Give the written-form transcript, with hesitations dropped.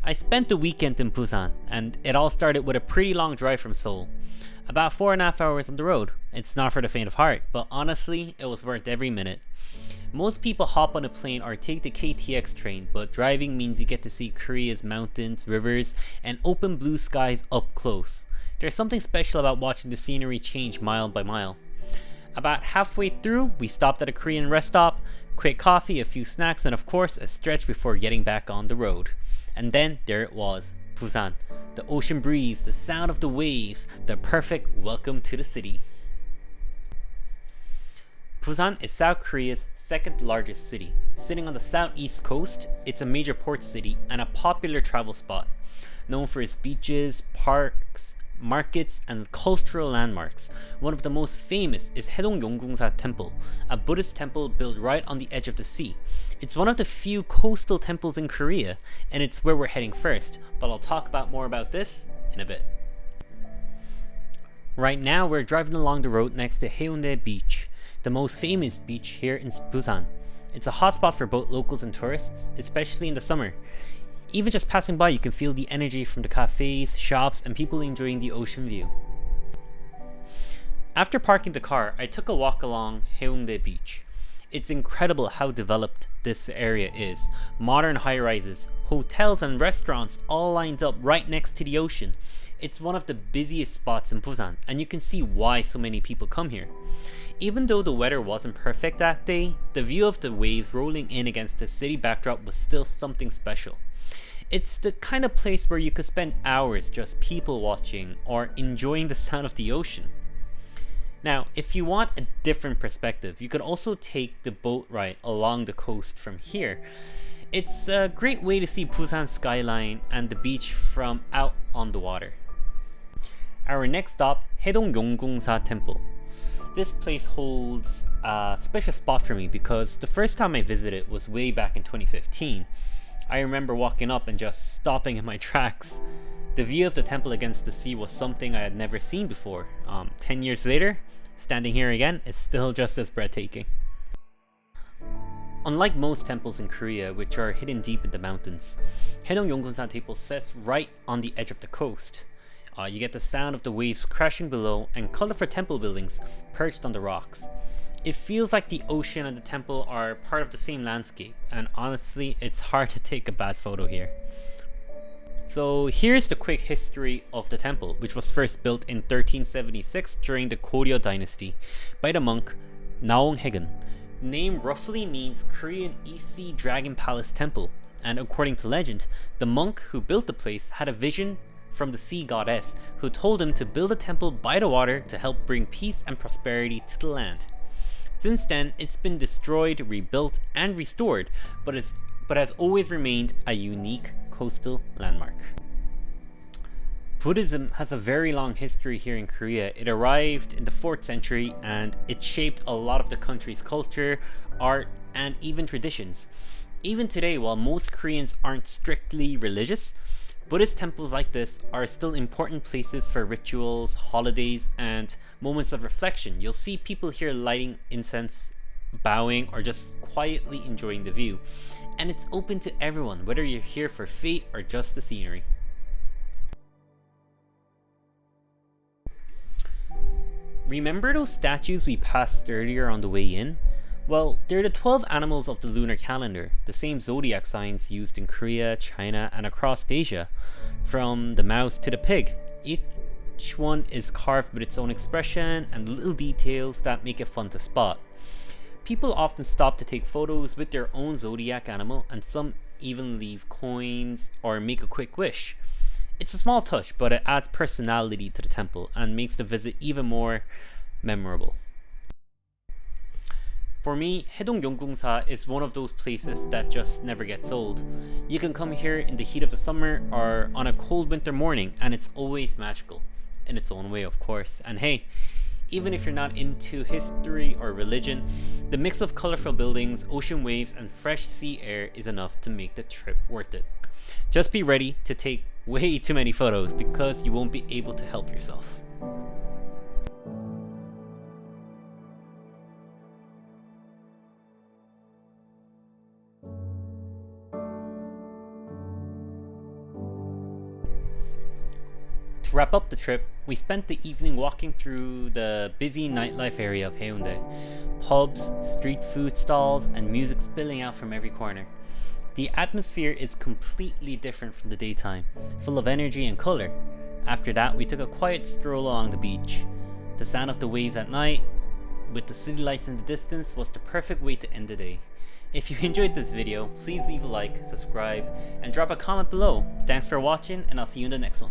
I spent the weekend in Busan, and it all started with a pretty long drive from Seoul. About 4.5 hours on the road. It's not for the faint of heart, but honestly, it was worth every minute. Most people hop on a plane or take the KTX train, but driving means you get to see Korea's mountains, rivers, and open blue skies up close. There's something special about watching the scenery change mile by mile. About halfway through, we stopped at a Korean rest stop, quick coffee, a few snacks, and of course, a stretch before getting back on the road. And then there it was, Busan. The ocean breeze, the sound of the waves, the perfect welcome to the city. Busan is South Korea's second largest city. Sitting on the southeast coast, it's a major port city and a popular travel spot, known for its beaches, parks, markets, and cultural landmarks. One of the most famous is Haedong Yonggungsa Temple, a Buddhist temple built right on the edge of the sea. It's one of the few coastal temples in Korea, and it's where we're heading first, but I'll talk more about this in a bit. Right now, we're driving along the road next to Haeundae Beach, the most famous beach here in Busan. It's a hotspot for both locals and tourists, especially in the summer. Even just passing by, you can feel the energy from the cafes, shops, and people enjoying the ocean view. After parking the car, I took a walk along Haeundae Beach. It's incredible how developed this area is. Modern high-rises, hotels, and restaurants all lined up right next to the ocean. It's one of the busiest spots in Busan, and you can see why so many people come here. Even though the weather wasn't perfect that day, the view of the waves rolling in against the city backdrop was still something special. It's the kind of place where you could spend hours just people watching or enjoying the sound of the ocean. Now, if you want a different perspective, you could also take the boat ride along the coast from here. It's a great way to see Busan's skyline and the beach from out on the water. Our next stop, Haedong Yonggungsa Temple. This place holds a special spot for me because the first time I visited was way back in 2015. I remember walking up and just stopping in my tracks. The view of the temple against the sea was something I had never seen before. 10 years later, standing here again is still just as breathtaking. Unlike most temples in Korea, which are hidden deep in the mountains, Haedong Yonggungsa Temple sits right on the edge of the coast. You get the sound of the waves crashing below and colorful temple buildings perched on the rocks. It feels like the ocean and the temple are part of the same landscape, and honestly, it's hard to take a bad photo here. So here's the quick history of the temple, which was first built in 1376 during the Goryeo dynasty by the monk Naong Haegun. The name roughly means Korean East Sea Dragon Palace Temple, and according to legend, the monk who built the place had a vision from the sea goddess who told him to build a temple by the water to help bring peace and prosperity to the land. Since then, it's been destroyed, rebuilt, and restored, but has always remained a unique coastal landmark. Buddhism has a very long history here in Korea. It arrived in the 4th century and it shaped a lot of the country's culture, art, and even traditions. Even today, while most Koreans aren't strictly religious, Buddhist temples like this are still important places for rituals, holidays, and moments of reflection. You'll see people here lighting incense, bowing, or just quietly enjoying the view. And it's open to everyone, whether you're here for faith or just the scenery. Remember those statues we passed earlier on the way in? Well, they're the 12 animals of the lunar calendar, the same zodiac signs used in Korea, China, and across Asia, from the mouse to the pig. Each one is carved with its own expression and little details that make it fun to spot. People often stop to take photos with their own zodiac animal, and some even leave coins or make a quick wish. It's a small touch, but it adds personality to the temple and makes the visit even more memorable. For me, Haedong Yonggungsa is one of those places that just never gets old. You can come here in the heat of the summer or on a cold winter morning and it's always magical. In its own way, of course. And hey, even if you're not into history or religion, the mix of colorful buildings, ocean waves, and fresh sea air is enough to make the trip worth it. Just be ready to take way too many photos because you won't be able to help yourself. To wrap up the trip, we spent the evening walking through the busy nightlife area of Haeundae. Pubs, street food stalls, and music spilling out from every corner. The atmosphere is completely different from the daytime, full of energy and colour. After that, we took a quiet stroll along the beach. The sound of the waves at night, with the city lights in the distance, was the perfect way to end the day. If you enjoyed this video, please leave a like, subscribe, and drop a comment below. Thanks for watching, and I'll see you in the next one.